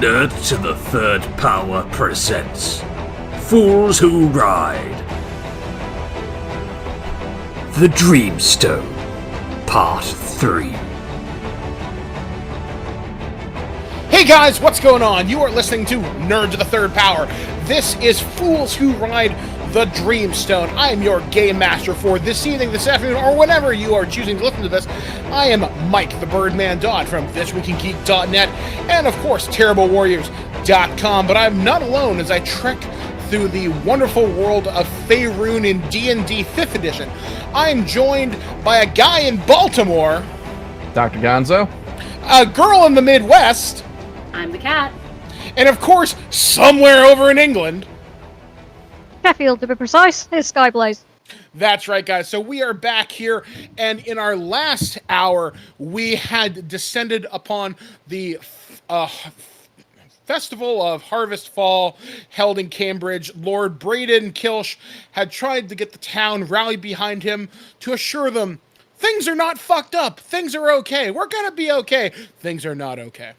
Nerd to the Third Power presents Fools Who Ride. The Dreamstone, Part 3. Hey guys, what's going on? You are listening to Nerd to the Third Power. This is Fools Who Ride the Dreamstone. I am your game master for this evening, this afternoon, or whenever you are choosing to listen to this. I am Mike the Birdman Dodd from ThisWeekInGeek.net and, of course, TerribleWarriors.com. But I'm not alone as I trek through the wonderful world of Faerun in D&D 5th Edition. I'm joined by a guy in Baltimore, Dr. Gonzo, a girl in the Midwest, I'm the cat. and, of course, somewhere over in England. Sheffield, to be precise, is Skyblaze. That's right, guys. So we are back here, and in our last hour, we had descended upon the Festival of Harvest Fall held in Cambridge. Lord Braden Kilsh had tried to get the town rallied behind him to assure them things are not fucked up. Things are okay. We're going to be okay. Things are not okay.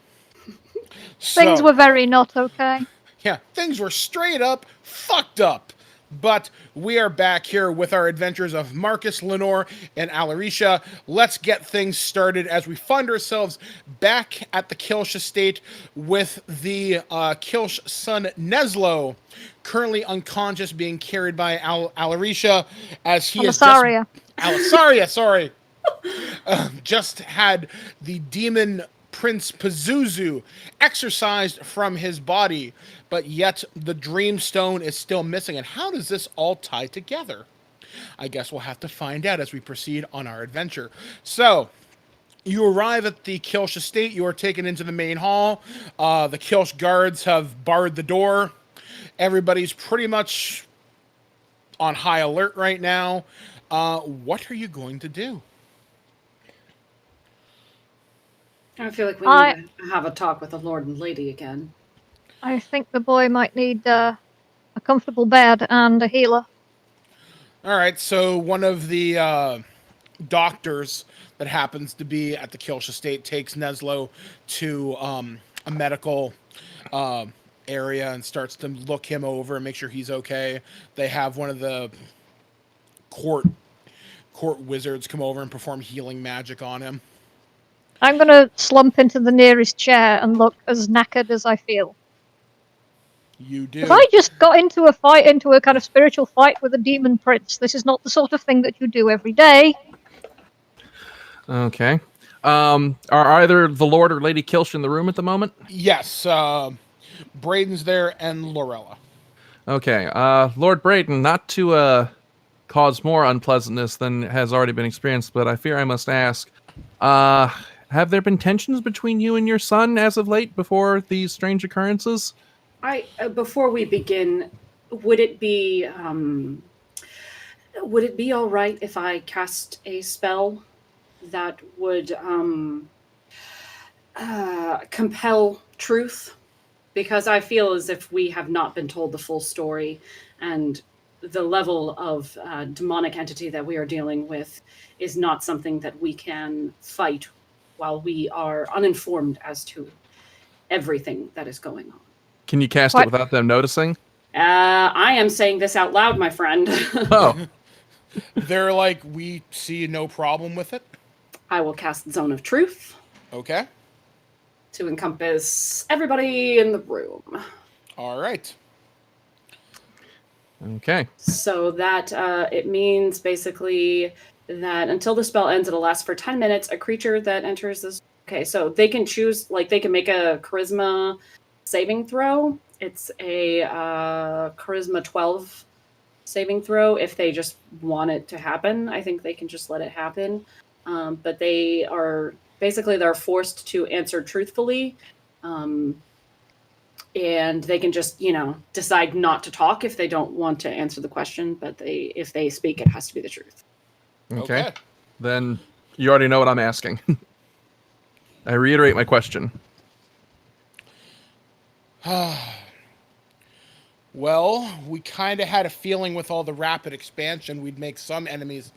Things were very not okay. Yeah, things were straight up fucked up. But we are back here with our adventures of Marcus, Lenore, and Alaricia. Let's get things started as we find ourselves back at the Kilsh estate with the Kilsh son Neslo, currently unconscious, being carried by Alaricia as he is Alisaria. Alisaria, sorry. Just had the demon Prince Pazuzu exorcised from his body, but yet the Dreamstone is still missing. And how does this all tie together? I guess we'll have to find out as we proceed on our adventure. So, you arrive at the Kilsh estate. You are taken into the main hall. The Kilsh guards have barred the door. Everybody's pretty much on high alert right now. What are you going to do? I feel like we need to have a talk with the Lord and Lady again. I think the boy might need a comfortable bed and a healer. All right, so one of the doctors that happens to be at the Kilsh estate takes Neslo to a medical area and starts to look him over and make sure he's okay. They have one of the court wizards come over and perform healing magic on him. I'm going to slump into the nearest chair and look as knackered as I feel. You do. If I just got into a kind of spiritual fight with a demon prince, this is not the sort of thing that you do every day. Okay. Are either the Lord or Lady Kilsh in the room at the moment? Yes, Braden's there and Lorella. Okay. Lord Braden, not to cause more unpleasantness than has already been experienced, but I fear I must ask, have there been tensions between you and your son as of late before these strange occurrences? Before we begin, would it be all right if I cast a spell that would compel truth? Because I feel as if we have not been told the full story, and the level of demonic entity that we are dealing with is not something that we can fight while we are uninformed as to everything that is going on. Can you cast it without them noticing? I am saying this out loud, my friend. Oh. They're like, we see no problem with it. I will cast Zone of Truth. Okay. To encompass everybody in the room. All right. Okay. So that it means basically that until the spell ends, it'll last for 10 minutes. A creature that enters this... Okay, so they can choose, like, they can make a charisma saving throw. It's a charisma 12 saving throw if they just want it to happen. I think they can just let it happen. But they are... Basically, they're forced to answer truthfully. And they can just, decide not to talk if they don't want to answer the question. But if they speak, it has to be the truth. Okay. Then you already know what I'm asking. I reiterate my question. Well, we kind of had a feeling with all the rapid expansion we'd make some enemies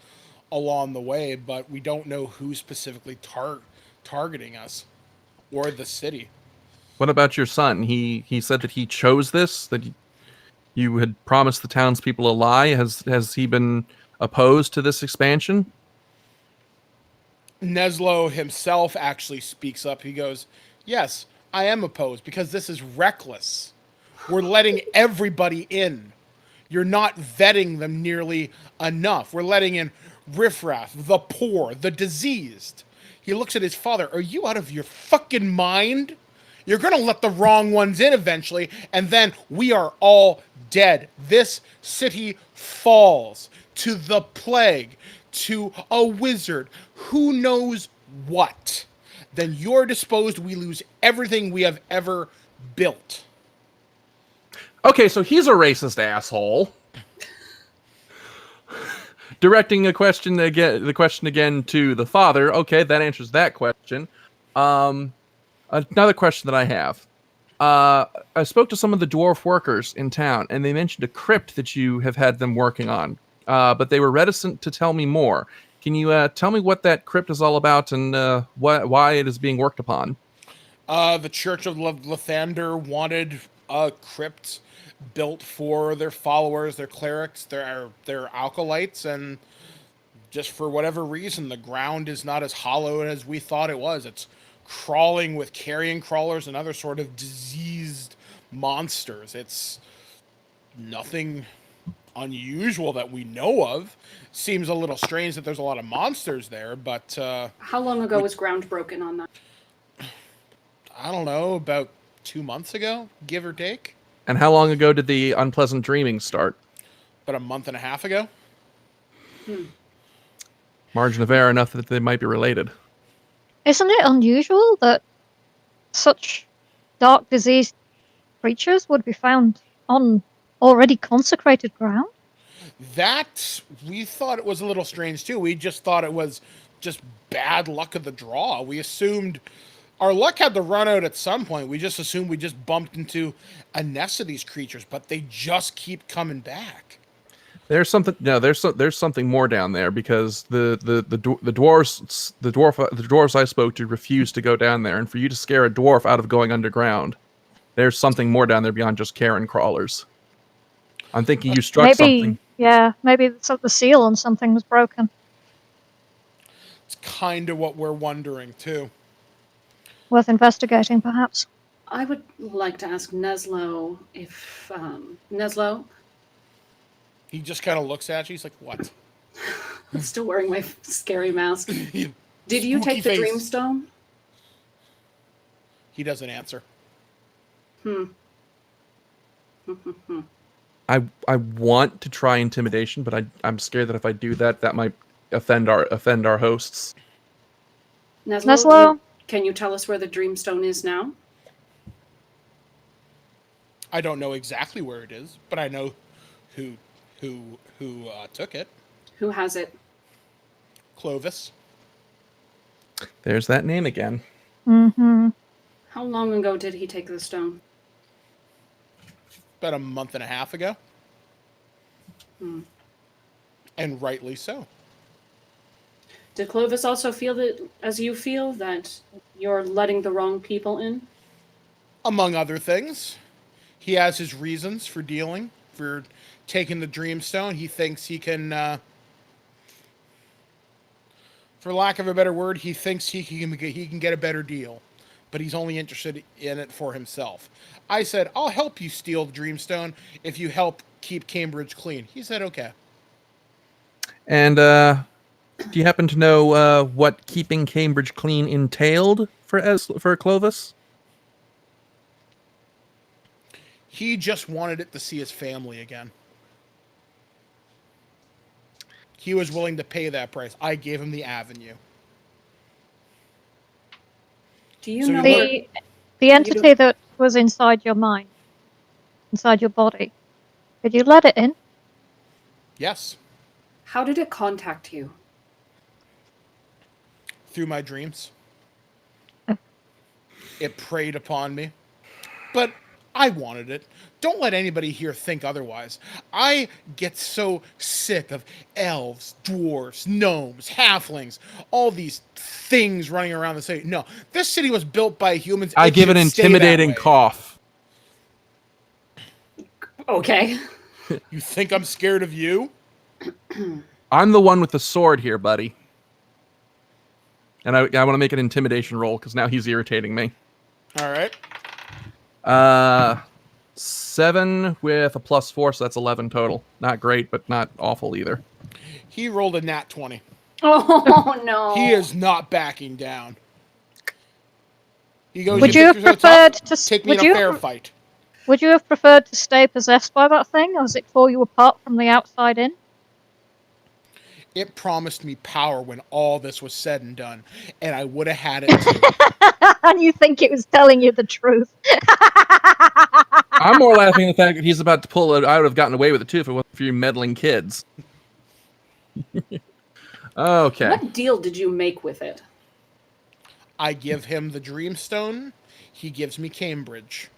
along the way, but we don't know who's specifically targeting us or the city. What about your son? He said that he chose this, that you had promised the townspeople a lie. Has he been opposed to this expansion? Neslo himself actually speaks up. He goes, "Yes, I am opposed because this is reckless. We're letting everybody in. You're not vetting them nearly enough. We're letting in riffraff, the poor, the diseased." He looks at his father. "Are you out of your fucking mind? You're going to let the wrong ones in eventually, and then we are all dead. This city falls to the plague, to a wizard, who knows what. Then you're disposed, we lose everything we have ever built." Okay, so he's a racist asshole. Directing the question again to the father. Okay, that answers that question. Another question that I have. I spoke to some of the dwarf workers in town, and they mentioned a crypt that you have had them working on, but they were reticent to tell me more. Can you tell me what that crypt is all about and why it is being worked upon? The Church of Lathander wanted a crypt built for their followers, their clerics, their acolytes, and just for whatever reason, the ground is not as hollow as we thought it was. It's crawling with carrion crawlers and other sort of diseased monsters. It's nothing unusual that we know of. Seems a little strange that there's a lot of monsters there, but How long ago was ground broken on that? I don't know, about 2 months ago, give or take. And how long ago did the unpleasant dreaming start? About a month and a half ago. Margin of error enough that they might be related. Isn't it unusual that such dark diseased creatures would be found on already consecrated ground? That, we thought it was a little strange too. We just thought it was just bad luck of the draw. We assumed our luck had to run out at some point. We just assumed we just bumped into a nest of these creatures, but they just keep coming back. There's something. No, there's something more down there because the dwarves I spoke to refused to go down there, and for you to scare a dwarf out of going underground, there's something more down there beyond just carrion crawlers. I'm thinking you struck something. Yeah, maybe the seal on something was broken. It's kind of what we're wondering too. Worth investigating, perhaps. I would like to ask Neslo if Neslo. He just kind of looks at you. He's like, "What?" I'm still wearing my scary mask. Did you Spooky take the face. Dreamstone? He doesn't answer. I want to try intimidation, but I'm scared that if I do that, that might offend our hosts. Neslo? Can you tell us where the Dreamstone is now? I don't know exactly where it is, but I know who took it. Who has it? Clovis. There's that name again. Mm-hmm. How long ago did he take the stone? About a month and a half ago. And rightly so. Did Clovis also feel that, as you feel, that you're letting the wrong people in? Among other things, he has his reasons for taking the Dreamstone. He thinks he can, for lack of a better word, he thinks he can get a better deal, but he's only interested in it for himself. I said, "I'll help you steal the Dreamstone if you help keep Cambridge clean." He said, "Okay." And do you happen to know what keeping Cambridge clean entailed for Clovis? He just wanted it to see his family again. He was willing to pay that price. I gave him the avenue. Do you So know you where... The entity that was inside your mind, inside your body, did you let it in? Yes. How did it contact you? Through my dreams. It preyed upon me. But I wanted it. Don't let anybody here think otherwise. I get so sick of elves, dwarves, gnomes, halflings, all these things running around the city. No, this city was built by humans. I It give an should stay that intimidating way. cough. Okay. You think I'm scared of you? I'm the one with the sword here, buddy. And I want to make an intimidation roll because now he's irritating me. All right. 7 with a +4, so that's 11 total. Not great, but not awful either. He rolled a nat 20. Oh no. He is not backing down. He goes, Would you you think have you're so tough? preferred to? Take me Would in a you fair fight. Would you have preferred to stay possessed by that thing, or was it tore you apart from the outside in? It promised me power when all this was said and done, and I would have had it too. And you think it was telling you the truth? I'm more laughing at the fact that he's about to pull it. I would have gotten away with it too if it wasn't for you meddling kids. Okay. What deal did you make with it? I give him the Dreamstone. He gives me Cambridge.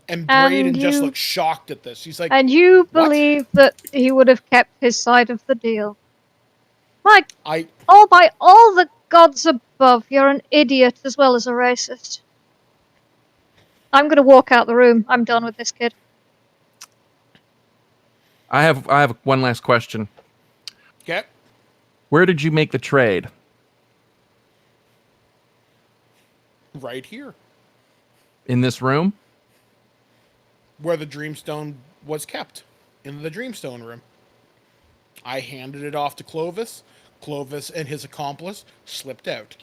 And And Braden just you- looks shocked at this. He's like, And you What? believe that he would have kept his side of the deal? By I all the gods above, you're an idiot as well as a racist. I'm gonna walk out the room. I'm done with this kid. I have one last question. get Where did you make the trade? right here In this room? where the Dreamstone was kept, in the Dreamstone room. I handed it off to Clovis. Clovis and his accomplice slipped out.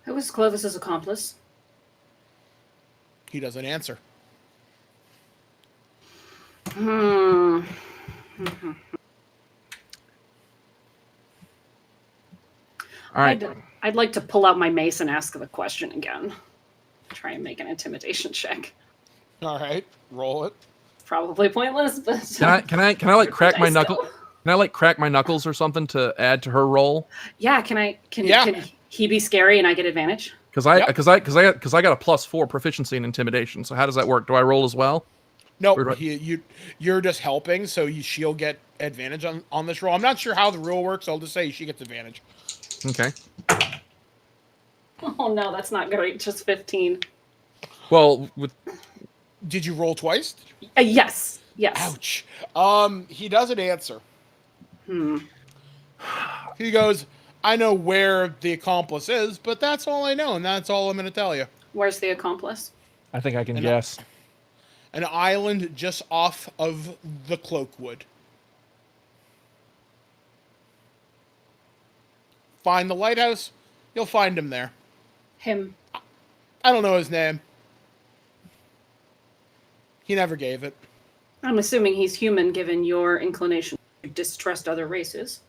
Who was Clovis's accomplice? He doesn't answer. All Hmm. right. I'd like to pull out my mace and ask the question again. Try and make an intimidation check. All right, roll it. Probably pointless, but Can I like crack my Dice knuckle? still. Can I like crack my knuckles or something to add to her roll? Yeah, can Yeah. he be scary and I get advantage? Because I Yep. got a +4 proficiency in intimidation. So how does that work? Do I roll as well? No, Where do I- you're just helping, so she'll get advantage on this roll. I'm not sure how the rule works. I'll just say she gets advantage. Okay. Oh no, that's not great. Just 15. Well, with Did you roll twice? Yes. Yes. Ouch. He doesn't answer. Hmm. He goes, I know where the accomplice is, but that's all I know, and that's all I'm going to tell you. Where's the accomplice? I think I can And guess. An island just off of the Cloakwood. Find the lighthouse, you'll find him there. Him. I don't know his name. He never gave it. I'm assuming he's human given your inclination to distrust other races.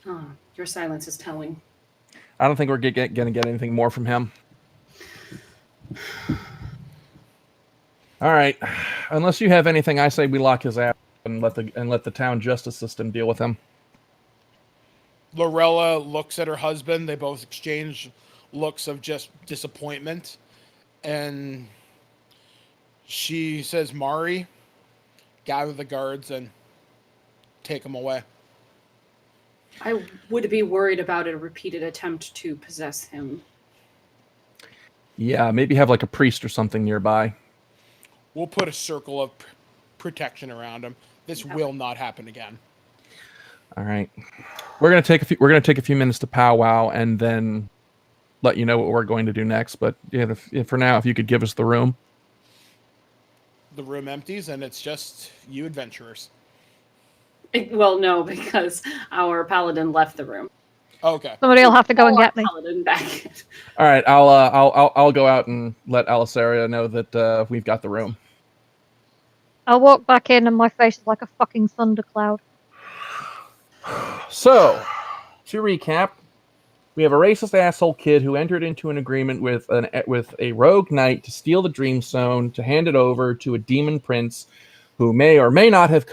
Oh, your silence is telling. I don't think we're gonna get anything more from him. All right. Unless you have anything, I say we lock his ass and let the town justice system deal with him. Lorella looks at her husband. They both exchange looks of just disappointment. And she says, Mari, gather the guards and take him away. I would be worried about a repeated attempt to possess him. Yeah, maybe have like a priest or something nearby. We'll put a circle of protection around him. This will not happen again. All right. We're gonna take a few minutes to powwow and then let you know what we're going to do next. But yeah, for now, if you could give us the room. The room empties, and it's just you adventurers. Well, no, because our paladin left the room. Okay. Somebody will have to go and get me. Paladin back. All right, I'll go out and let Alisaria know that we've got the room. I'll walk back in, and my face is like a fucking thundercloud. So, to recap, we have a racist asshole kid who entered into an agreement with a rogue knight to steal the Dreamstone, to hand it over to a demon prince who may or may not have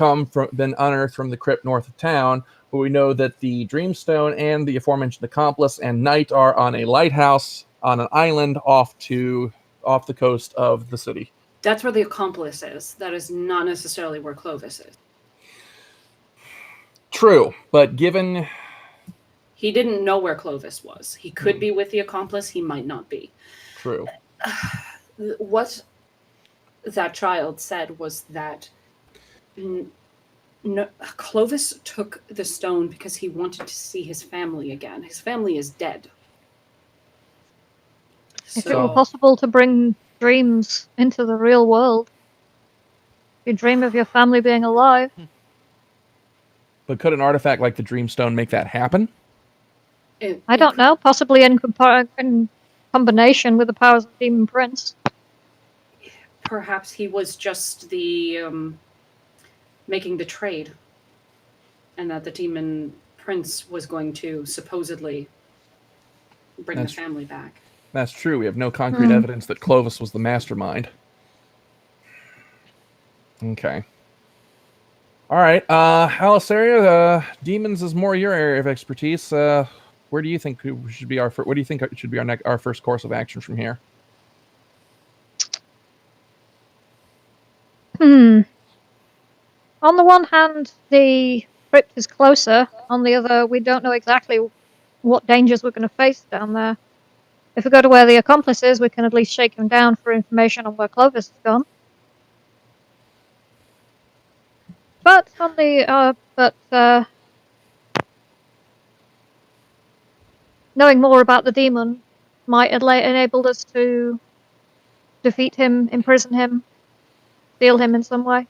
been unearthed from the crypt north of town. But we know that the Dreamstone and the aforementioned accomplice and knight are on a lighthouse on an island off to off the coast of the city. That's where the accomplice is. That is not necessarily where Clovis is. True, but given He didn't know where Clovis was. He could be with the accomplice. He might not be. true, What that child said was that Clovis took the stone because he wanted to see his family again. His family is dead. If it were possible to bring dreams into the real world, you dream of your family being alive. but could an artifact like the Dreamstone make that happen? I don't know. Possibly in combination with the powers of Demon Prince. Perhaps he was just the making the trade, and that the Demon Prince was going to supposedly bring the family back. That's true. We have no concrete evidence that Clovis was the mastermind. Okay. All right, Alisaria, demons is more your area of expertise. Where do you think should be our? What do you think should be our first course of action from here? On the one hand, the crypt is closer. On the other, we don't know exactly what dangers we're going to face down there. If we go to where the accomplice is, we can at least shake him down for information on where Clovis has gone. But on the knowing more about the demon might enable us to defeat him, imprison him, steal him in some way.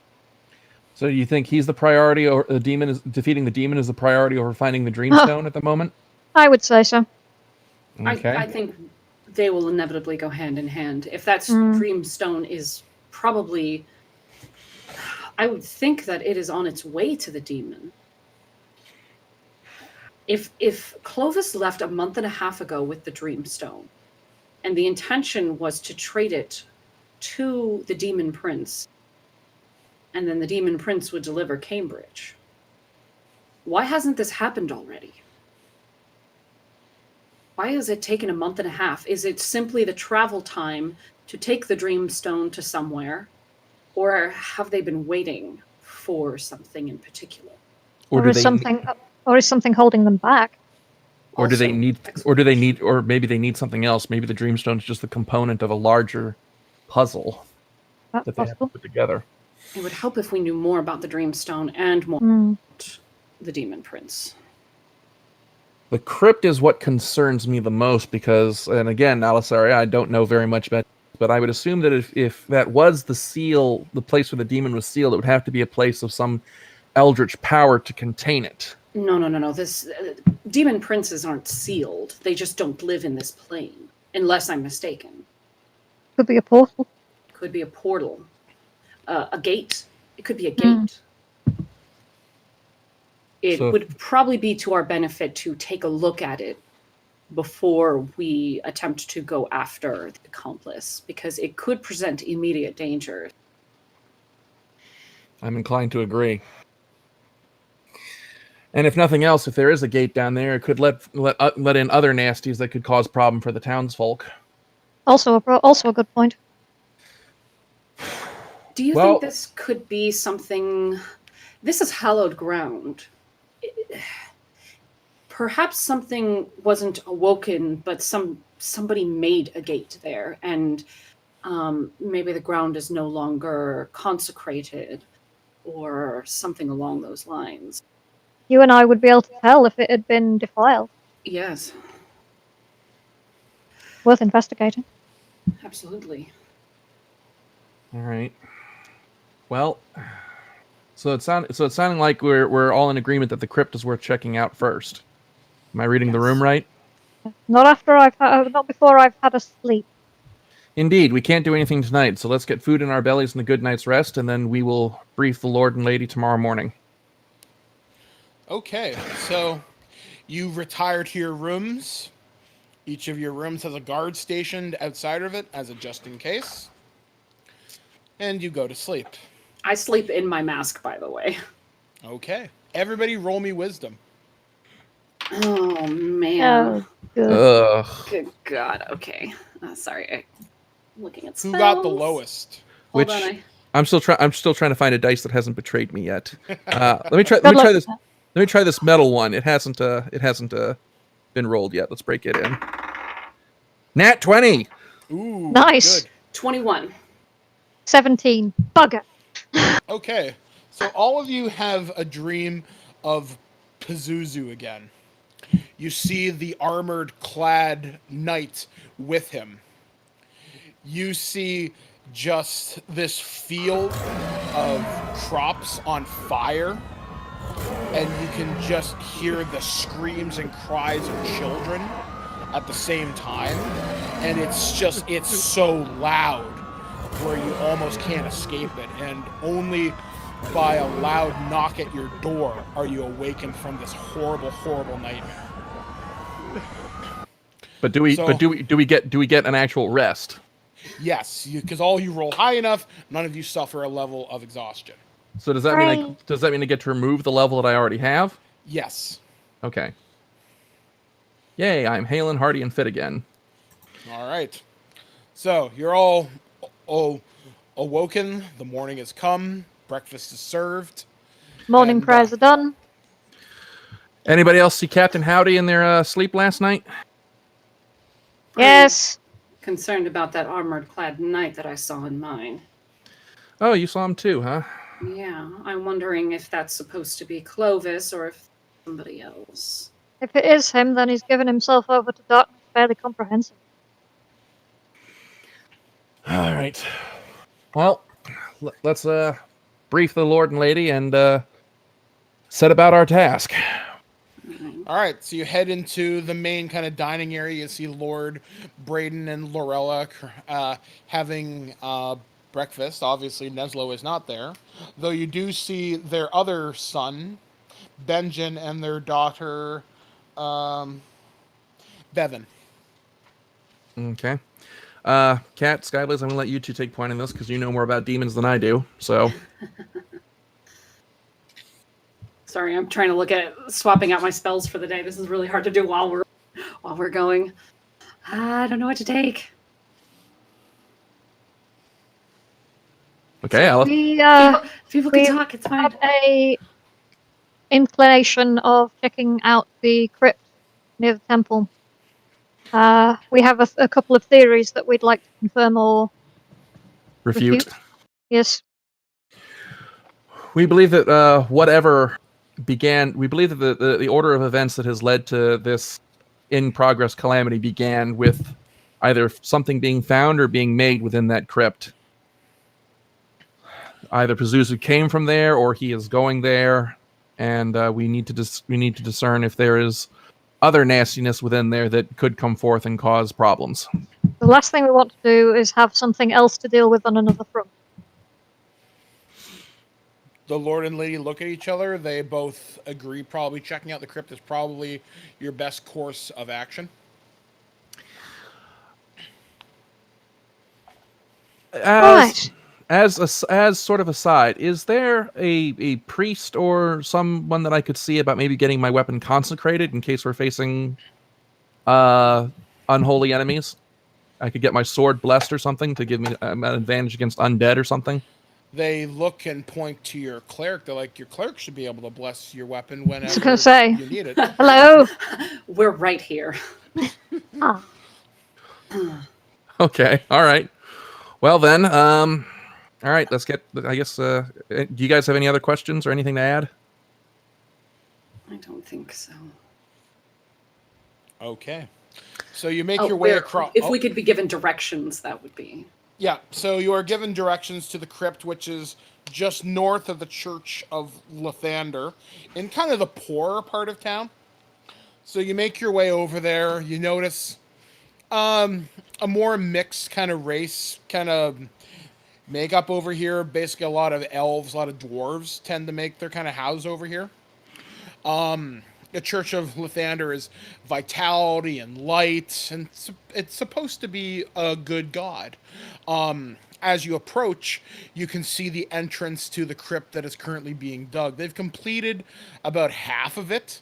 So you think he's the priority, or the demon is defeating the demon is the priority over finding the Dreamstone at the moment? I would say so. Okay. I think they will inevitably go hand in hand. If that Dreamstone is probably, I would think that it is on its way to the demon. If Clovis left a month and a half ago with the Dreamstone, and the intention was to trade it to the Demon Prince, and then the Demon Prince would deliver Cambridge, why hasn't this happened already? Why has it taken a month and a half? Is it simply the travel time to take the Dreamstone to somewhere, or have they been waiting for something in particular? Or is something holding them back? Or do they need, or maybe they need something else. Maybe the Dreamstone is just the component of a larger puzzle That's that they have possible. to put together. It would help if we knew more about the Dreamstone and more about the Demon Prince. The crypt is what concerns me the most because, and again, Alisaria, I don't know very much about, but I would assume that if that was the seal, the place where the demon was sealed, it would have to be a place of some eldritch power to contain it. No. This Demon Princes aren't sealed. They just don't live in this plane, unless I'm mistaken. Could be a portal. Could be a portal, a gate. It could be a gate. It would probably be to our benefit to take a look at it before we attempt to go after the accomplice, because it could present immediate danger. I'm inclined to agree. And if nothing else, if there is a gate down there, it could let in other nasties that could cause problem for the townsfolk. Also a good point. Do you think this could be something? This is hallowed ground. Perhaps something wasn't awoken, but somebody made a gate there, and maybe the ground is no longer consecrated, or something along those lines. You and I would be able to tell if it had been defiled. Yes. Worth investigating. Absolutely. All right. Well, so it's sounding like we're all in agreement that the crypt is worth checking out first. Am I reading the room right? Not before I've had a sleep. Indeed, we can't do anything tonight, so let's get food in our bellies and a good night's rest, and then we will brief the Lord and Lady tomorrow morning. Okay, so you retire to your rooms. Each of your rooms has a guard stationed outside of it as a just in case. And you go to sleep. I sleep in my mask, by the way. Okay. Everybody roll me wisdom. Oh, man. Oh, good. Ugh. Good God. Okay. Sorry. Looking at Who spells. got the lowest? Hold Which- on, I'm still trying to find a dice that hasn't betrayed me yet. Let me try. Good Let me try luck. this. Let me try this metal one. It hasn't. Been rolled yet. Let's break it in. Nat 20. Ooh, Nice. good. 21. 17. Bugger. Okay, so all of you have a dream of Pazuzu again. You see the armored clad knight with him. You see just this field of crops on fire, and you can just hear the screams and cries of children at the same time, and it's so loud where you almost can't escape it, and only by a loud knock at your door are you awakened from this horrible nightmare. But do we? So- but do we get an actual rest? Yes, because all you roll high enough, none of you suffer a level of exhaustion. So does that mean Right. does that mean I get to remove the level that I already have? Yes. Okay. Yay! I'm hale and hearty and fit again. All right. So you're all awoken. The morning has come. Breakfast is served. Morning And, prayers are done. Anybody else see Captain Howdy in their sleep last night? Yes. Concerned about that armored clad knight that I saw in mine. Oh, you saw him too, huh? Yeah, I'm wondering if that's supposed to be Clovis or if somebody else. If it is him, then he's given himself over to darkness fairly comprehensively. All right. Well, let's brief the Lord and Lady and set about our task. All right. So you head into the main kind of dining area. You see Lord Braden and Lorella having breakfast. Obviously, Neslo is not there, though you do see their other son, Benjen, and their daughter, Bevan. Okay. Kat, Skybliz, I'm gonna let you two take point in this because you know more about demons than I do. So Sorry, I'm trying to look at swapping out my spells for the day. This is really hard to do while we're going. I don't know what to take. okay, Alice. We People we can talk. It's fine. had a inclination of checking out the crypt near the temple. We have a couple of theories that we'd like to confirm or Refute. yes. We believe that whatever began, we believe that the order of events that has led to this in progress calamity began with either something being found or being made within that crypt. Either Pazuzu came from there or he is going there, and we need to discern if there is other nastiness within there that could come forth and cause problems. The last thing we want to do is have something else to deal with on another front. The Lord and Lady look at each other. They both agree probably checking out the crypt is probably your best course of action. Right. As sort of a side, is there a priest or someone that I could see about maybe getting my weapon consecrated in case we're facing unholy enemies? I could get my sword blessed or something to give me an advantage against undead or something. They look and point to your cleric. They're like, your cleric should be able to bless your weapon whenever gonna say. you need it. Hello. We're right here. Ah, Okay, all right. Well then, all right. Let's get. I guess. Do you guys have any other questions or anything to add? I don't think so. Okay. So you make your way across. If we could be given directions, that would be. Yeah, so you are given directions to the crypt, which is just north of the Church of Lathander, in kind of the poorer part of town. So you make your way over there. You notice a more mixed kind of race, kind of makeup over here. Basically, a lot of elves, a lot of dwarves tend to make their kind of house over here. The Church of Lathander is vitality and light, and it's supposed to be a good god. As you approach, you can see the entrance to the crypt that is currently being dug. They've completed about half of it,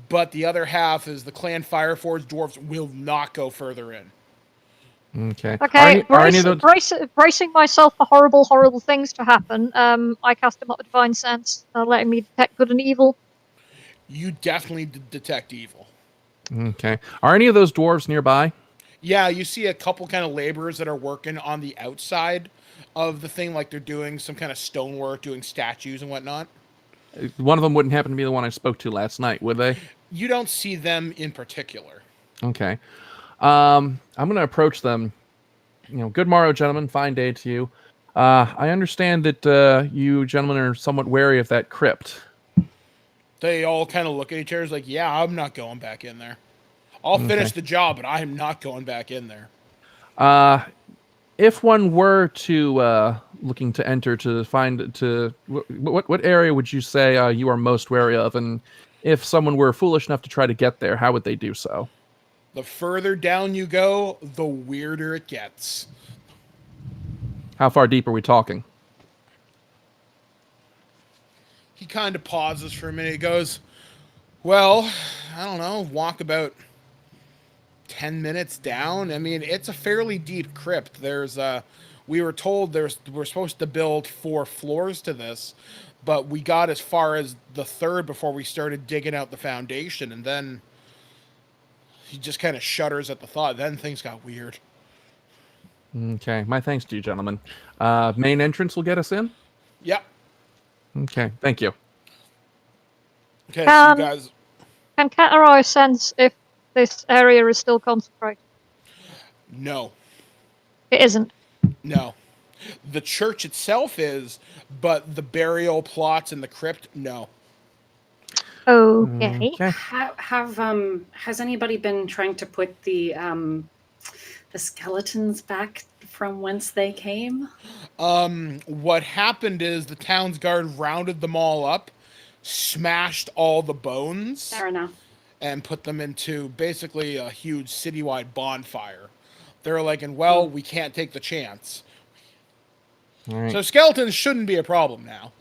but the other half is the clan Fireforge dwarves will not go further in. Okay. Okay, Are any of those... bracing myself for horrible things to happen. I cast him up a divine sense, letting me detect good and evil. You definitely detect evil. Okay. Are any of those dwarves nearby? Yeah, you see a couple kind of laborers that are working on the outside of the thing, like they're doing some kind of stonework, doing statues and whatnot. One of them wouldn't happen to be the one I spoke to last night, would they? You don't see them in particular. Okay. I'm going to approach them. Good morrow, gentlemen. Fine day to you. I understand that you gentlemen are somewhat wary of that crypt. They all kind of look at each other like, yeah, I'm not going back in there. I'll finish the job, but I am not going back in there. If one were to looking to enter what area would you say you are most wary of, and if someone were foolish enough to try to get there, how would they do so? The further down you go, the weirder it gets. How far deep are we talking? He kind of pauses for a minute. He goes, well, I don't know, walk about 10 minutes down. I mean, it's a fairly deep crypt. We were told we're supposed to build 4 floors to this, but we got as far as the 3rd before we started digging out the foundation, and then he just kind of shudders at the thought. Then things got weird. Okay, my thanks to you, gentlemen. Main entrance will get us in? Yep. Okay, thank you. Okay, so you guys... Can Kataroi sense if this area is still consecrated? No. It isn't. No. The church itself is, but the burial plots in the crypt, no. Okay. Has anybody been trying to put the skeletons back from whence they came? What happened is the town's guard rounded them all up, smashed all the bones. Fair enough. And put them into basically a huge citywide bonfire. They're like, we can't take the chance. All right. So skeletons shouldn't be a problem now.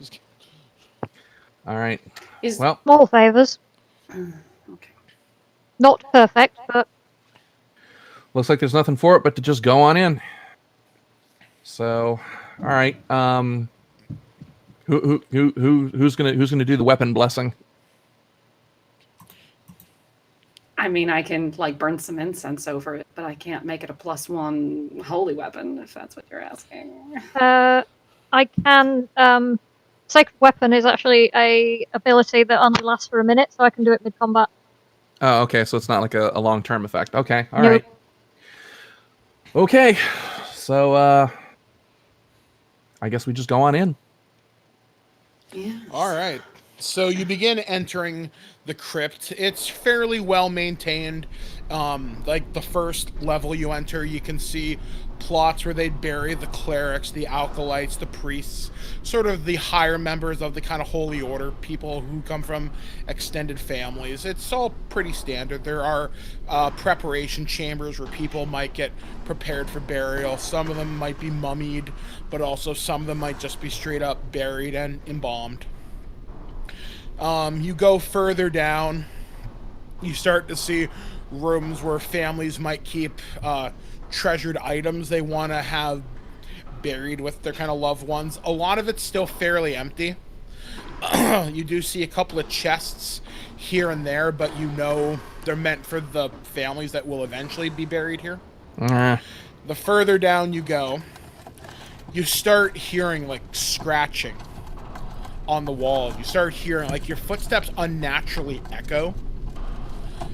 All right. Small favors. Okay. Not perfect, but looks like there's nothing for it but to just go on in. So, all right. Who's gonna do the weapon blessing? I mean, I can burn some incense over it, but I can't make it a +1 holy weapon if that's what you're asking. I can. Sacred weapon is actually a ability that only lasts for a minute, so I can do it mid combat. Oh, okay. So it's not like a long-term effect. Okay. All right. Okay. So I guess we just go on in. Yeah. All right. So you begin entering the crypt. It's fairly well maintained. Like the first level you enter, you can see plots where they'd bury the clerics, the acolytes, the priests, sort of the higher members of the kind of holy order, people who come from extended families. It's all pretty standard. There are preparation chambers where people might get prepared for burial. Some of them might be mummied, but also some of them might just be straight up buried and embalmed. You go further down, you start to see rooms where families might keep treasured items they want to have buried with their kind of loved ones. A lot of it's still fairly empty. You do see a couple of chests here and there, but they're meant for the families that will eventually be buried here. The further down you go, you start hearing scratching on the wall. You start hearing your footsteps unnaturally echo,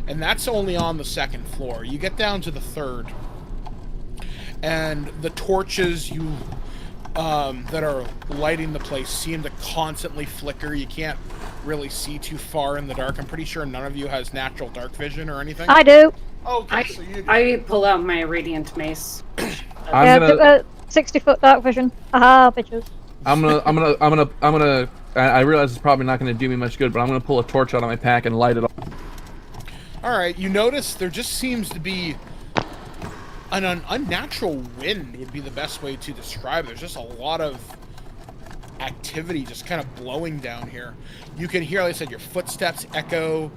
and that's only on the 2nd floor. You get down to the 3rd, and the torches that are lighting the place seem to constantly flicker. You can't really see too far in the dark. I'm pretty sure none of you has natural dark vision or anything. I do. Okay, so you do. I pull out my radiant mace. 60-foot dark vision. Aha, bitches. I realize it's probably not gonna do me much good, but I'm gonna pull a torch out of my pack and light it up. All right, you notice there just seems to be an unnatural wind would be the best way to describe it. There's just a lot of activity just kind of blowing down here. You can hear, like I said, your footsteps echo.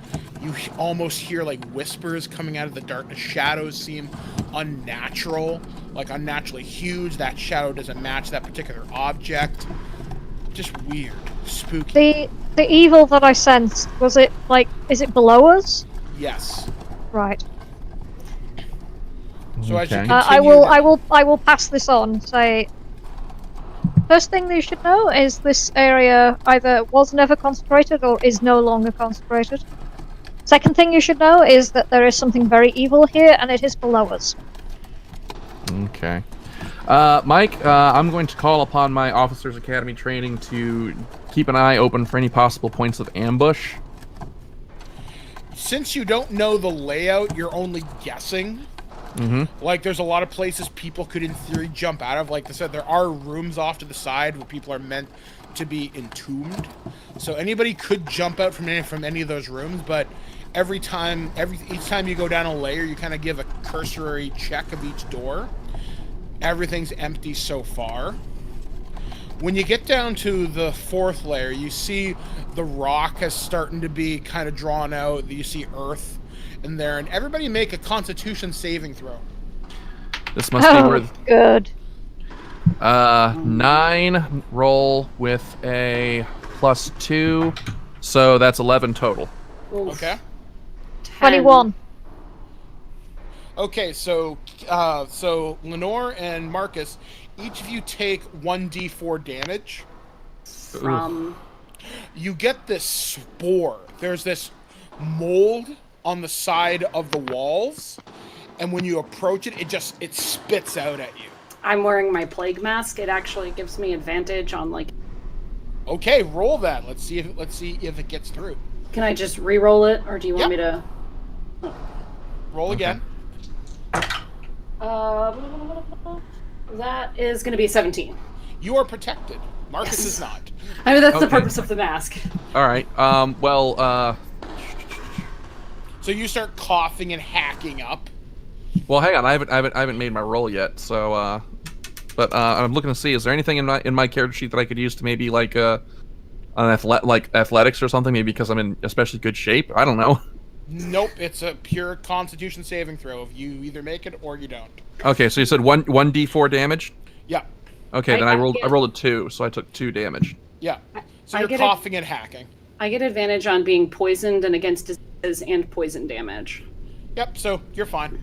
almost hear like whispers coming out of the darkness. Shadows seem unnatural, like unnaturally huge. That shadow doesn't match that particular object. Just weird, spooky. The evil that I sensed, was it like, is it below us? Yes. Right. So as you Okay. continue, I will pass this on. Say, first thing that you should know is this area either was never consecrated or is no longer consecrated. Second thing you should know is that there is something very evil here, and it is below us. Okay. Mike, I'm going to call upon my Officers Academy training to keep an eye open for any possible points of ambush. Since you don't know the layout, you're only guessing. Mm-hmm. Like, there's a lot of places people could, in theory, jump out of. Like I said, there are rooms off to the side where people are meant to be entombed. So anybody could jump out from any of those rooms, but each time you go down a layer, you kind of give a cursory check of each door. Everything's empty so far. When you get down to the 4th layer, you see the rock is starting to be kind of drawn out. You see earth in there, and everybody make a Constitution saving throw. This must be worth Good. 9 roll with a +2, so that's 11 total. Okay. 21. Okay, so Lenore and Marcus, each of you take 1d4 damage. From You get this spore. There's this mold on the side of the walls, and when you approach it, it spits out at you. I'm wearing my plague mask. It actually gives me advantage on like. Okay, roll that. Let's see if it gets through. Can I just re-roll it, or do you want me to? Roll again. That is going to be 17. You are protected. Marcus is not. I mean, that's the Okay. purpose of the mask. All right. So you start coughing and hacking up. Well, hang on. I haven't made my roll yet. So, but I'm looking to see, is there anything in my character sheet that I could use to maybe like athletics or something? Maybe because I'm in especially good shape. I don't know. Nope, it's a pure Constitution saving throw. If you either make it or you don't. Okay, so you said 1d4 damage. Yeah, Okay, then I rolled get- a 2, so I took 2 damage. yeah. So I you're get coughing and hacking. I get advantage on being poisoned and against diseases and poison damage. Yep, so you're fine.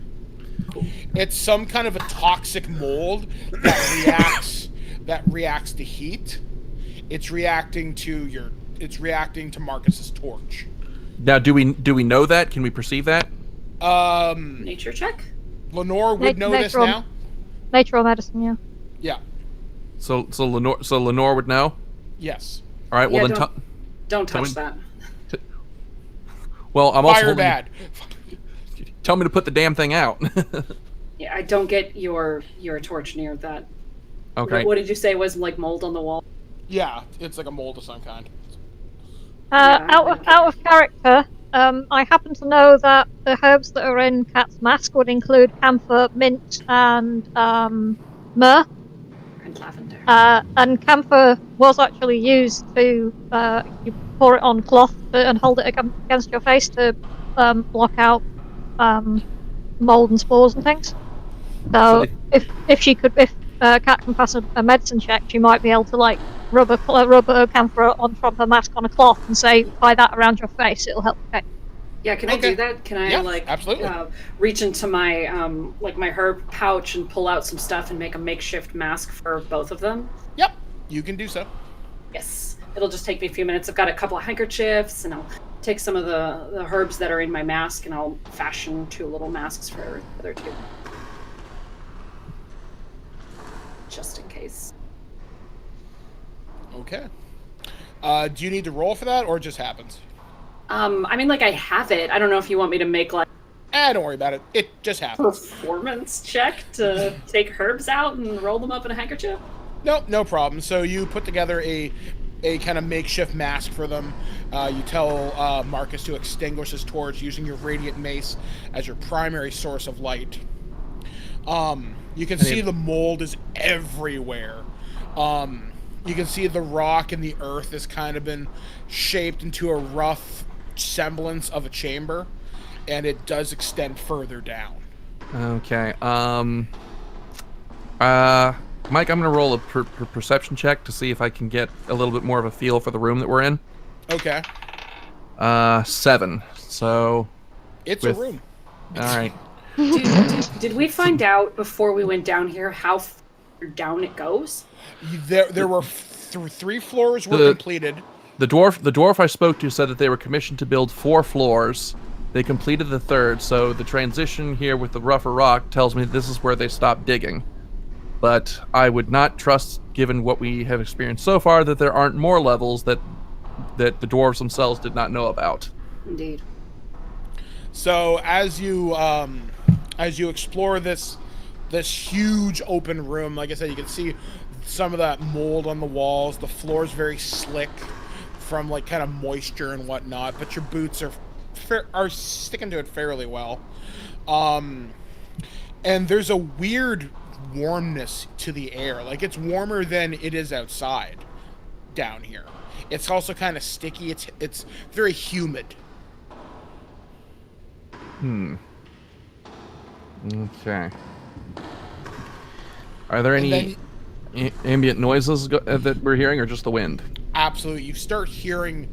It's some kind of a toxic mold that reacts to heat. It's reacting to Marcus's torch. Now, do we know that? Can we perceive that? Nature check? Lenore would know this Natural. now. Nature or medicine, yeah. Yeah. So Lenore would know. Yes. All right. Well, Yeah, then. don't tell touch me- that. Well, I'm also Fire holding- bad. Tell me to put the damn thing out. Yeah, I don't get your torch near that. Okay. What did you say was like mold on the wall? Yeah, it's like a mold of some kind. Yeah, Out of character, I happen to know that the herbs that are in Cat's mask would include camphor, mint, and myrrh. And lavender. And camphor was actually used to you pour it on cloth and hold it against your face to block out mold and spores and things. So if Cat can pass a medicine check, she might be able to like rub a camphor on from her mask on a cloth and say, "Tie that around your face; it'll help." Okay. Yeah, can I Okay. do that? Can I Yeah, absolutely. reach into my my herb pouch and pull out some stuff and make a makeshift mask for both of them? Yep, you can do so. Yes. It'll just take me a few minutes. I've got a couple of handkerchiefs, and I'll take some of the herbs that are in my mask, and I'll fashion 2 little masks for the other 2. Just in case. Okay. Do you need to roll for that, or it just happens? I mean, like, I have it. I don't know if you want me to make, like, Don't worry about it. It just happens. performance check to take herbs out and roll them up in a handkerchief. Nope, no problem. So you put together a kind of makeshift mask for them. You tell Marcus to extinguish his torch using your radiant mace as your primary source of light. You can see the mold is everywhere. You can see the rock and the earth has kind of been shaped into a rough semblance of a chamber, and it does extend further down. Okay. Mike, I'm gonna roll a perception check to see if I can get a little bit more of a feel for the room that we're in. Okay. 7. So. It's a room. All right. Did we find out before we went down here how far down it goes? There were 3 floors were completed. The dwarf I spoke to said that they were commissioned to build 4 floors. They completed the 3rd, so the transition here with the rougher rock tells me this is where they stopped digging. But I would not trust, given what we have experienced so far, that there aren't more levels that the dwarves themselves did not know about. Indeed. So as you explore this huge open room, like I said, you can see some of that mold on the walls. The floor is very slick from like kind of moisture and whatnot, but your boots are sticking to it fairly well. And there's a weird warmness to the air. Like it's warmer than it is outside down here. It's also kind of sticky. It's very humid. Okay. Are there any ambient noises that we're hearing, or just the wind? Absolutely. You start hearing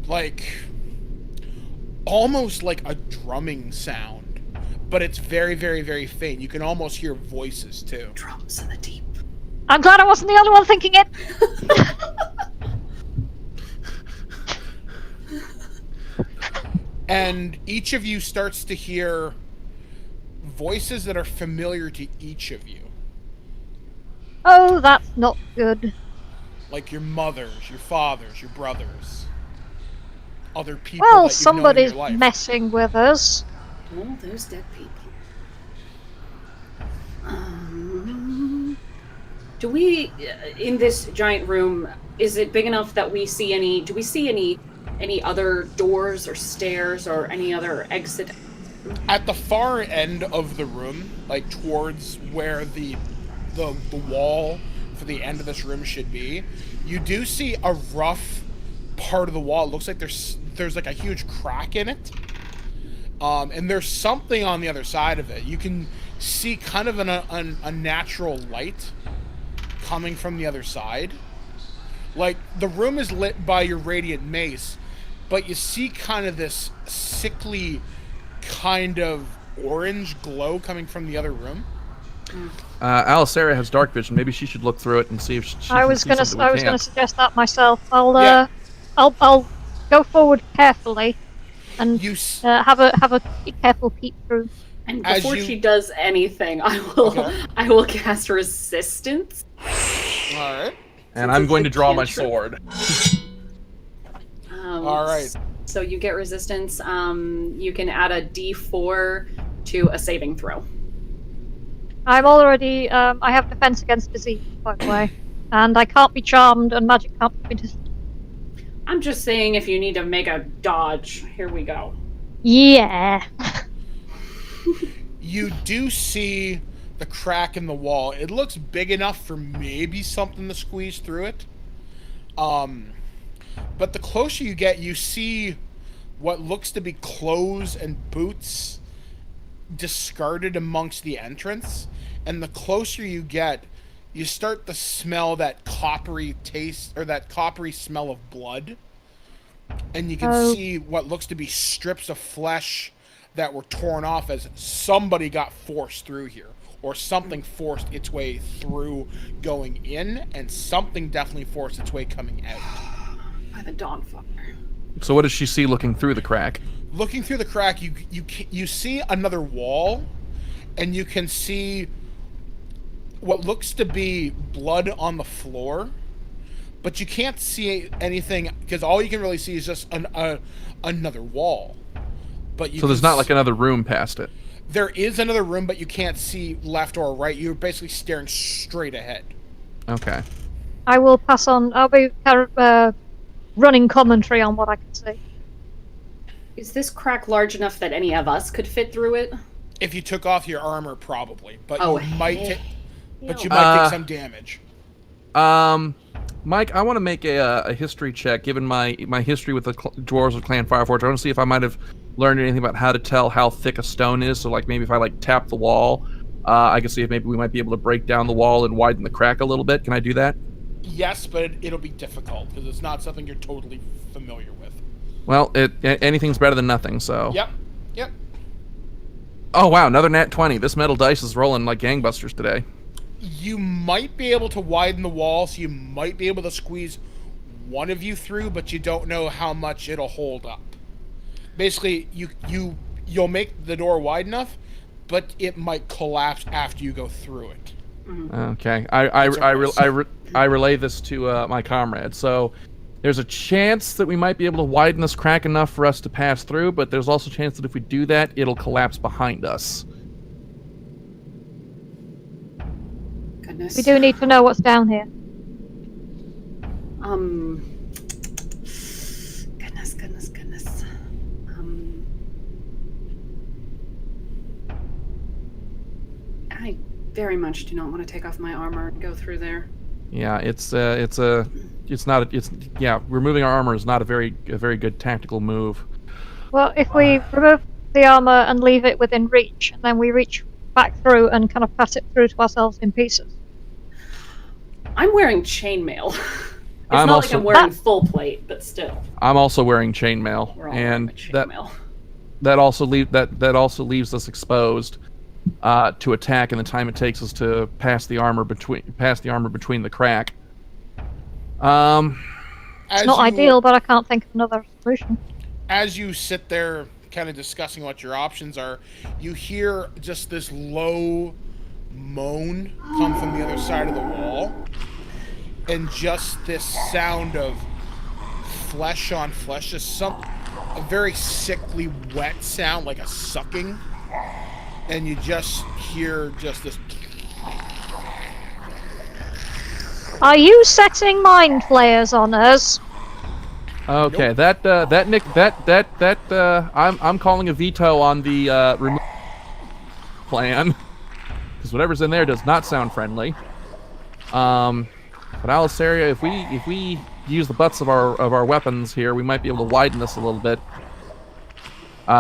like almost like a drumming sound, but it's very, very, very faint. You can almost hear voices too. Drums in the deep. I'm glad I wasn't the only one thinking it. And each of you starts to hear voices that are familiar to each of you. Oh, that's not good. Like your mothers, your fathers, your brothers. Other people Well, that you've known in somebody's your life. messing with us. Oh, those dead people. Do we, in this giant room, is it big enough that we see any, do we see any other doors or stairs or any other exit? At the far end of the room, like towards where the wall for the end of this room should be, you do see a rough part of the wall. It looks like there's like a huge crack in it. And there's something on the other side of it. You can see kind of a natural light coming from the other side. Like, the room is lit by your radiant mace, but you see kind of this sickly kind of orange glow coming from the other room. Alicera has dark vision. Maybe she should look through it and see if she I can was see gonna something we can't. suggest that myself. Yeah. I'll go forward carefully and You have a careful peek through. And As before you- she does anything, I will cast resistance. all right. And I'm going to draw my Cantrip. sword. All right. So you get resistance. You can add a D4 to a saving throw. I'm already I have defense against disease, by the way, and I can't be charmed, and magic can't be I'm just saying, if you need to make a dodge, here we go. Yeah. You do see the crack in the wall. It looks big enough for maybe something to squeeze through it. But the closer you get, you see what looks to be clothes and boots discarded amongst the entrance. And the closer you get, you start to smell that coppery taste, or that coppery smell of blood. And you can see what looks to be strips of flesh that were torn off as somebody got forced through here. Or something forced its way through going in, and something definitely forced its way coming out. By the Dawnfire. So what does she see looking through the crack? Looking through the crack, you see another wall, and you can see what looks to be blood on the floor, but you can't see anything because all you can really see is just another wall. But you So there's not like another room past it. There is another room, but you can't see left or right. You're basically staring straight ahead. Okay. I will pass on. I'll be running commentary on what I can see. Is this crack large enough that any of us could fit through it? If you took off your armor, probably, but Oh, you might hey. take some damage. Mike, I want to make a history check, given my history with the dwarves of Clan Fireforge. I want to see if I might have learned anything about how to tell how thick a stone is. So, like, maybe if I, like, tap the wall, I can see if maybe we might be able to break down the wall and widen the crack a little bit. Can I do that? Yes, but it'll be difficult, because it's not something you're totally familiar with. Well, anything's better than nothing, so... Yep. Oh, wow, another nat 20. This metal dice is rolling like gangbusters today. You might be able to widen the wall, so you might be able to squeeze one of you through, but you don't know how much it'll hold up. Basically, you'll make the door wide enough, but it might collapse after you go through it. Okay, I relay this to my comrade. So there's a chance that we might be able to widen this crack enough for us to pass through, but there's also a chance that if we do that, it'll collapse behind us. Goodness. We do need to know what's down here. Goodness. I very much do not want to take off my armor and go through there. Yeah, removing our armor is not a very good tactical move. Well, if we remove the armor and leave it within reach, and then we reach back through and kind of pass it through to ourselves in pieces. I'm wearing chainmail. It's not like I'm wearing full plate, but still. I'm also wearing chainmail, and that also leaves us exposed to attack in the time it takes us to pass the armor between the crack. It's not ideal, but I can't think of another solution. As you sit there kind of discussing what your options are, you hear just this low moan come from the other side of the wall, and just this sound of flesh on flesh, just a very sickly wet sound, like a sucking, and you just hear just this. Are you setting mind flayers on us? Okay, Nope. I'm calling a veto on the remove plan, because whatever's in there does not sound friendly. But Alisaria, if we use the butts of our weapons here, we might be able to widen this a little bit,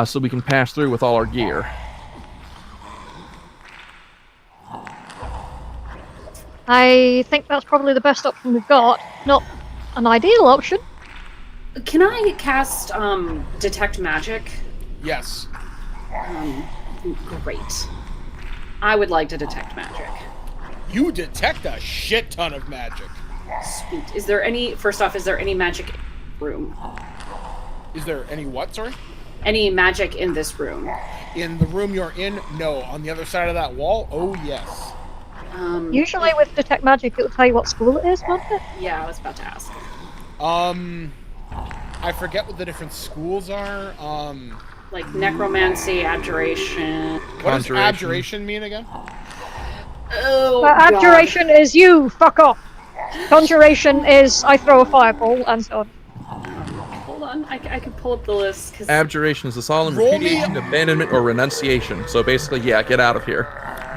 so we can pass through with all our gear. I think that's probably the best option we've got. Not an ideal option. Can I cast detect magic? Yes. Great. I would like to detect magic. You detect a shit ton of magic. Sweet. Is there any magic in the room? Is there any what, sorry? Any magic in this room? In the room you're in, no. On the other side of that wall, oh yes. Usually with detect magic, it'll tell you what school it is, won't it? Yeah, I was about to ask. I forget what the different schools are. Like necromancy, abjuration. What does abjuration mean again? Oh, abjuration is you, fuck off. Conjuration is I throw a fireball, and so on. Hold on, I could pull up the list. Cause... Abjuration is a solemn Roll repudiation, abandonment, or renunciation. So basically, yeah, get out of here.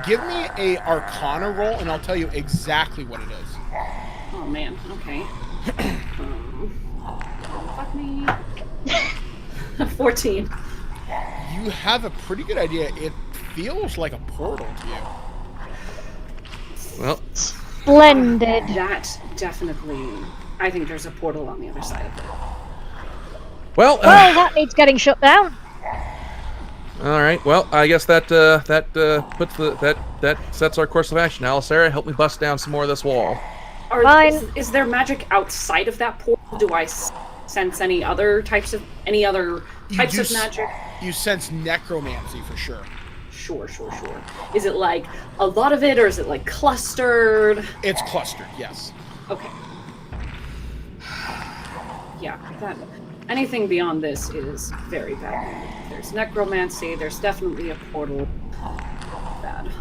Give me a Arcana roll, and I'll tell you exactly what it is. Oh man, okay. Fuck me. 14. You have a pretty good idea. It feels like a portal to you. Well, splendid. That definitely. I think there's a portal on the other side of it. Well, that needs getting shut down. All right. Well, I guess that sets our course of action. Alisaria, help me bust down some more of this wall. Is there magic outside of that portal? Do I sense any other types of magic? You sense necromancy for sure. Sure. Is it like a lot of it, or is it like clustered? It's clustered, yes. Okay. Yeah, anything beyond this is very bad. There's necromancy, there's definitely a portal. Bad.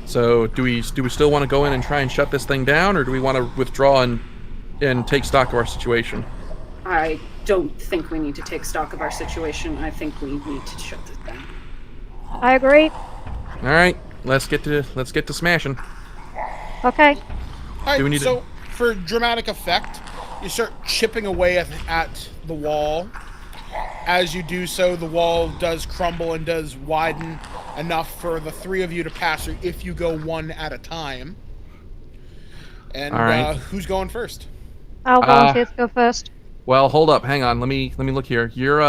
So, do we still want to go in and try and shut this thing down, or do we want to withdraw and take stock of our situation? I don't think we need to take stock of our situation. I think we need to shut this down. I agree. All right, let's get to smashing. Okay. Alright, Do we need so for dramatic effect, you start chipping away at the wall. As you do so, the wall does crumble and does widen enough for the three of you to pass through if you go one at a time. And All right. Who's going first? I'll volunteer to go first. Well, hold up, hang on. Let me look here. Your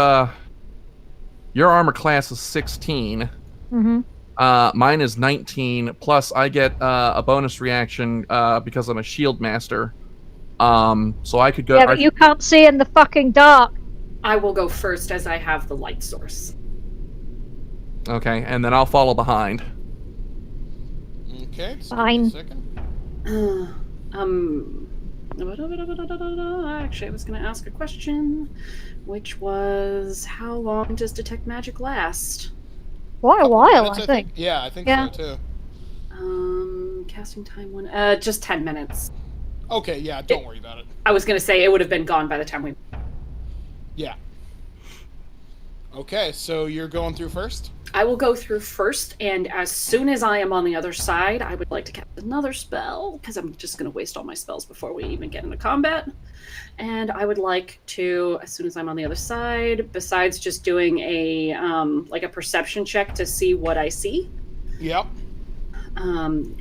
armor class is 16. Mm-hmm. Mine is 19. Plus, I get a bonus reaction because I'm a shield master. So I could go. Yeah, but you can't see in the fucking dark. I will go first as I have the light source. Okay, and then I'll follow behind. Okay. Just Fine. Give me a second. Actually, I was going to ask a question, which was, how long does Detect Magic last? Quite a while, Minutes, I think. Yeah, I think Yeah. so too. Casting time one. Just 10 minutes. Okay, yeah, don't worry about it. I was going to say it would have been gone by the time we. Yeah. Okay, so you're going through first? I will go through first, and as soon as I am on the other side, I would like to cast another spell, because I'm just going to waste all my spells before we even get into combat. And I would like to, as soon as I'm on the other side, besides just doing a perception check to see what I see, Yep.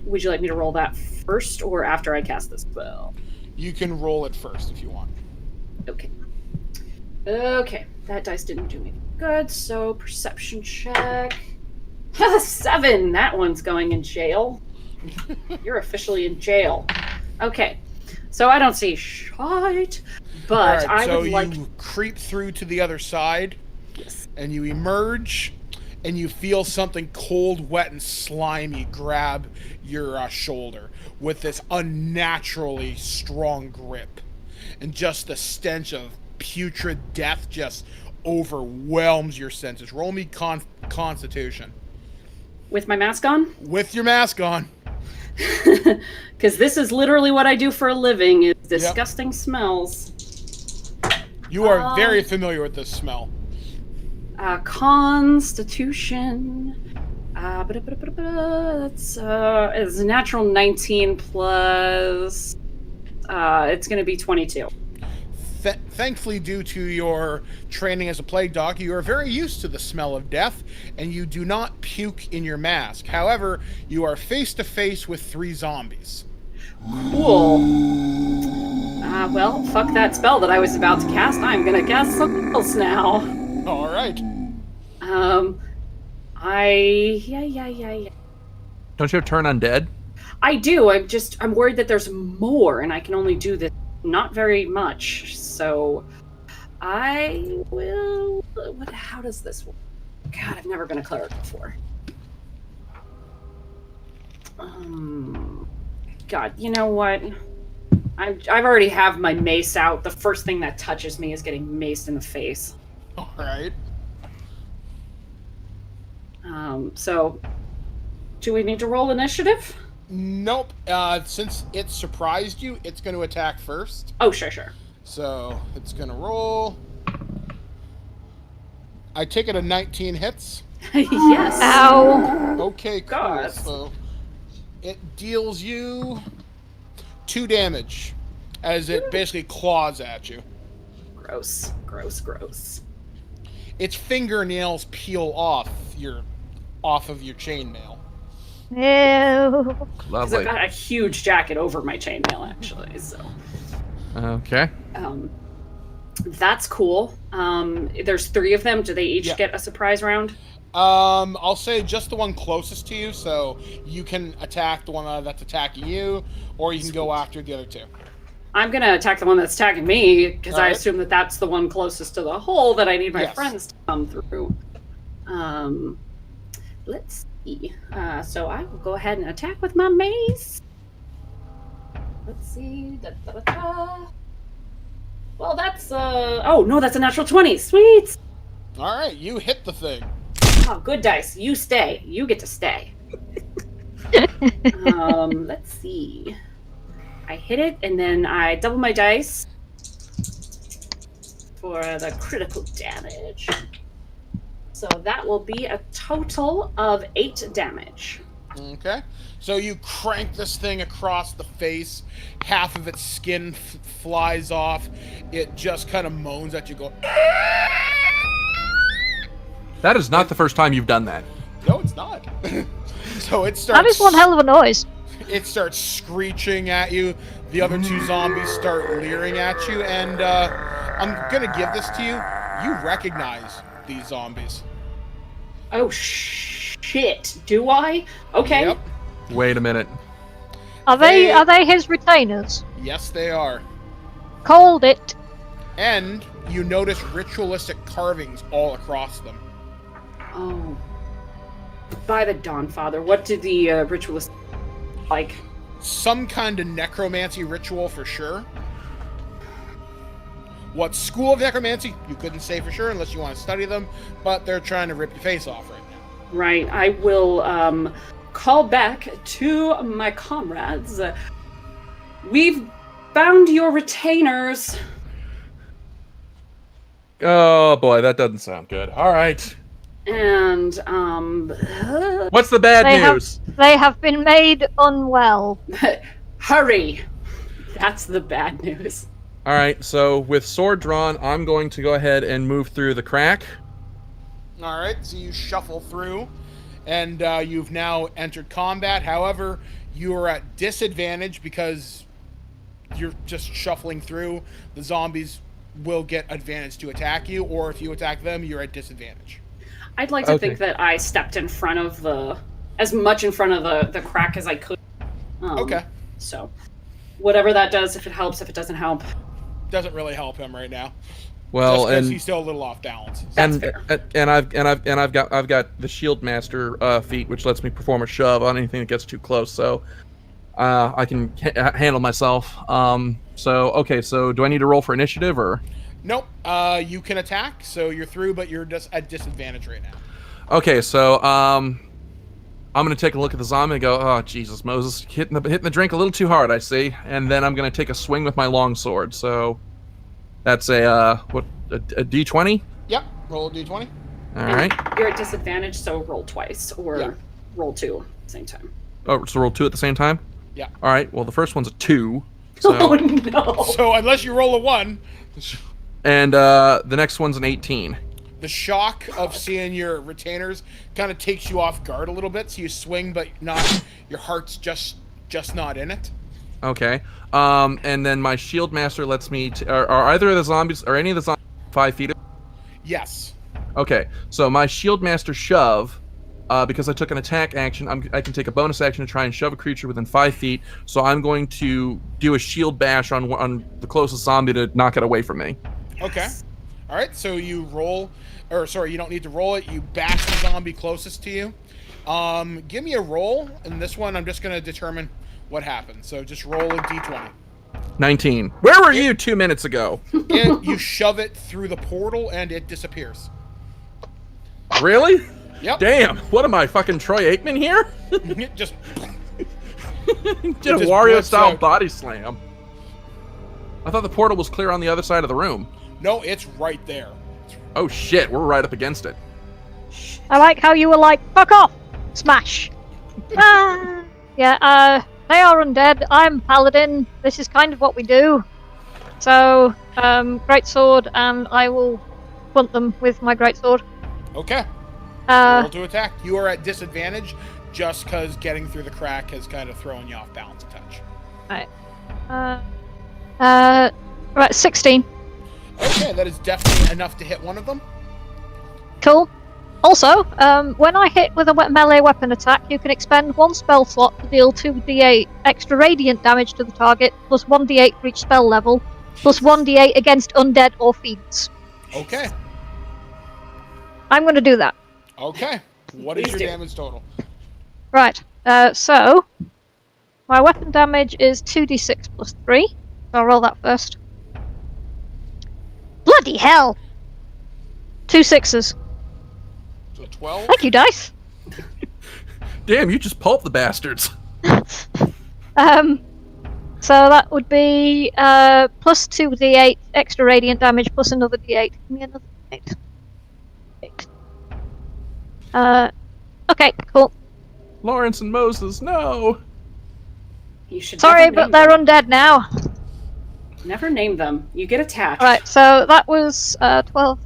would you like me to roll that first or after I cast the spell? You can roll it first if you want. Okay. Okay, that dice didn't do me good, so perception check. 7! That one's going in jail. You're officially in jail. Okay, so I don't see shite, but All right, I would like... So you creep through to the other side, Yes. and you emerge, and you feel something cold, wet, and slimy grab your shoulder with this unnaturally strong grip. And just the stench of putrid death just overwhelms your senses. Roll me Constitution. With my mask on? With your mask on. Because this is literally what I do for a living, is disgusting smells. You are very familiar with this smell. Constitution. It's a natural 19 plus. It's going to be 22. Thankfully, due to your training as a plague dog, you are very used to the smell of death, and you do not puke in your mask. However, you are face to face with 3 zombies. Cool. Well, fuck that spell that I was about to cast. I'm going to cast something else now. All right. Yeah. Don't you have turn undead? I do. I'm worried that there's more, and I can only do this not very much. So, I will. How does this work? God, I've never been a cleric before. God, you know what? I've already have my mace out. The first thing that touches me is getting maced in the face. All right. So, do we need to roll initiative? Nope. Since it surprised you, it's going to attack first. Oh, sure. So, it's going to roll. I take it a 19 hits. Yes. Ow. Okay, cool. God. So, it deals you 2 damage as it basically claws at you. Gross. Its fingernails peel off of your chainmail. Ew. Because Lovely. I've got a huge jacket over my chainmail, actually, so... Okay. That's cool. There's 3 of them. Do they each get a surprise round? I'll say just the one closest to you, so you can attack the one that's attacking you, or you can go after the other 2. I'm going to attack the one that's attacking me, because I Alright. assume that that's the one closest to the hole that I need my Yes. friends to come through. Let's see. So I will go ahead and attack with my mace. Let's see. Well, that's, oh, no, that's a natural 20. Sweet! All right, you hit the thing. Oh, good dice. You stay. You get to stay. Let's see. I hit it, and then I double my dice for the critical damage. So that will be a total of 8 damage. Okay. So you crank this thing across the face. Half of its skin flies off. It just kind of moans at you, go. That is not the first time you've done that. No, it's not. So it starts. That is one hell of a noise. It starts screeching at you. The other two zombies start leering at you, and I'm gonna give this to you. You recognize these zombies. Oh shit! Do I? Okay. Yep. Wait a minute. Are they his retainers? Yes, they are. Called it. And you notice ritualistic carvings all across them. Oh. By the Dawn Father, what did the ritualist like? Some kind of necromancy ritual for sure. What school of necromancy? You couldn't say for sure unless you want to study them, but they're trying to rip your face off right now. Right. I will call back to my comrades. We've found your retainers. Oh boy, that doesn't sound good. All right. And What's the bad news? They have been made unwell. hurry. That's the bad news. All right. So with sword drawn, I'm going to go ahead and move through the crack. All right, so you shuffle through, and you've now entered combat. However, you are at disadvantage because you're just shuffling through. The zombies will get advantage to attack you, or if you attack them, you're at disadvantage. I'd like to think that I stepped in front of as much in front of the crack as I could. Okay. So, whatever that does, if it helps, if it doesn't help. Doesn't really help him right now. Well, just because and he's still a little off balance. and I've got the shield master feat, which lets me perform a shove on anything that gets too close. So I can handle myself. So okay. So do I need to roll for initiative or? Nope. You can attack, so you're through, but you're just at disadvantage right now. Okay. So I'm gonna take a look at the zombie and go, oh Jesus, Moses, hitting the drink a little too hard, I see. And then I'm gonna take a swing with my long sword. So that's a D20. Yep. Roll a d20. All And right. You're at disadvantage, so roll twice or roll 2 at the same time. Oh, so roll 2 at the same time. Yeah. All right. Well, the first one's a 2. So, Oh no! So unless you roll a 1, and the next one's an 18. the shock of seeing your retainers kind of takes you off guard a little bit. So you swing, but not. Your heart's just not in it. Okay. And then my shield master lets me. Are either of the zombies or any of the zombies 5 feet? Yes. Okay. So my shield master shove, because I took an attack action, I can take a bonus action to try and shove a creature within 5 feet. So I'm going to do a shield bash on the closest zombie to knock it away from me. Okay. All right. So you roll, or sorry, you don't need to roll it. You bash the zombie closest to you. Give me a roll, and this one I'm just going to determine what happened. So just roll a d20. 19. Where were you 2 minutes ago? You shove it through the portal, and it disappears. Really? Yep. Damn. What am I, fucking Troy Aikman here? Just Did a just Wario blips style out. body slam. I thought the portal was clear on the other side of the room. no, it's right there. Oh shit, we're right up against it. I like how you were like, fuck off! Smash! Yeah, they are undead. I'm paladin. This is kind of what we do. So, greatsword, and I will blunt them with my greatsword. Okay. Uh, Roll to attack. You are at disadvantage just because getting through the crack has kind of thrown you off balance a touch. right, 16. Okay, that is definitely enough to hit one of them. Cool. Also, when I hit with a melee weapon attack, you can expend 1 spell slot to deal 2d8 extra radiant damage to the target, plus 1d8 for each spell level, plus 1d8 against undead or fiends. Okay. I'm going to do that. Okay. What is Please your do. damage total? Right, so my weapon damage is 2d6 plus 3. So I'll roll that first. Bloody hell! 2 6s. So 12. Thank you, dice. Damn, you just pulped the bastards. So that would be plus 2d8 extra radiant damage plus another d8. Give me another d8. 8. Okay, cool. Lawrence and Moses, no! You should Sorry, never but name they're them. undead now. Never name them. You get attached. Right, so that was 12.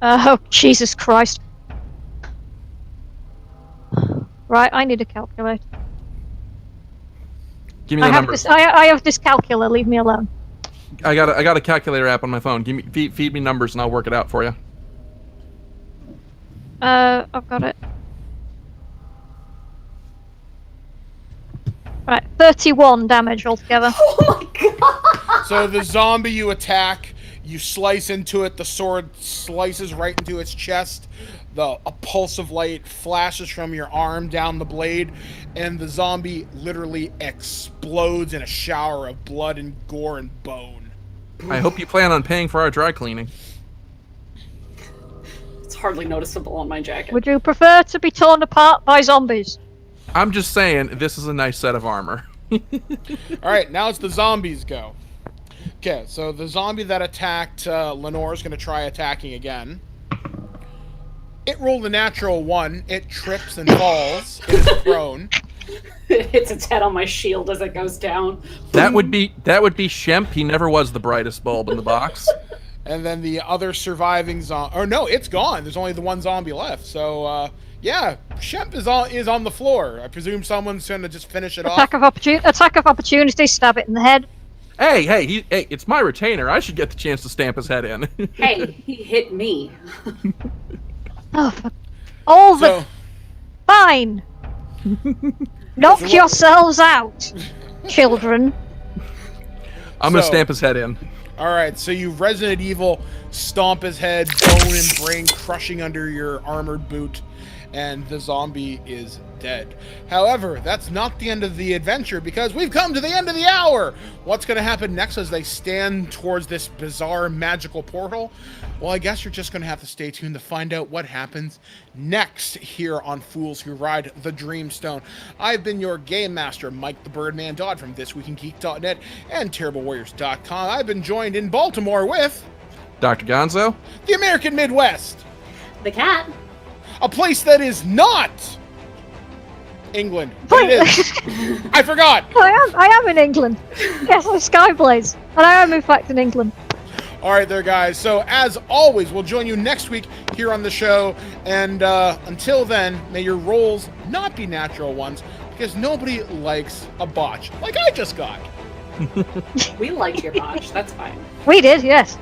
Oh, Jesus Christ. Right, I need a calculator. Give me the number. I have this calculator, leave me alone. I got a calculator app on my phone. Give me feed me numbers and I'll work it out for you. I've got it. Right, 31 damage altogether. Oh my god! So the zombie you attack, you slice into it, the sword slices right into its chest, a pulse of light flashes from your arm down the blade, and the zombie literally explodes in a shower of blood and gore and bone. I hope you plan on paying for our dry cleaning. It's hardly noticeable on my jacket. Would you prefer to be torn apart by zombies? I'm just saying, this is a nice set of armor. Alright, now it's the zombies' go. Okay, so the zombie that attacked Lenore is going to try attacking again. It rolled a natural 1. It trips and falls. It is prone. It hits its head on my shield as it goes down. That would be Shemp. He never was the brightest bulb in the box. And then the other surviving zombie... Oh, no, it's gone. There's only the one zombie left. So, yeah, Shemp is on the floor. I presume someone's going to just finish it Attack off. of opportunity, stab it in the head. Hey, it's my retainer. I should get the chance to stamp his head in. Hey, he hit me. Oh, fine. Knock yourselves out, children. I'm gonna So- stamp his head in. Alright, so you Resident Evil stomp his head, bone and brain crushing under your armored boot, and the zombie is dead. However, that's not the end of the adventure, because we've come to the end of the hour! What's going to happen next as they stand towards this bizarre magical portal? Well, I guess you're just going to have to stay tuned to find out what happens next here on Fools Who Ride the Dreamstone. I've been your Game Master, Mike the Birdman Dodd from ThisWeekInGeek.net and TerribleWarriors.com. I've been joined in Baltimore with Dr. Gonzo? the American Midwest, The cat. a place that is not England, but it is. I forgot. I am in England. Yes, I'm Skyblaze, and I am in fact in England. All right, there, guys. So, as always, we'll join you next week here on the show. And until then, may your rolls not be natural ones, because nobody likes a botch like I just got. We liked your botch. That's fine. We did, yes.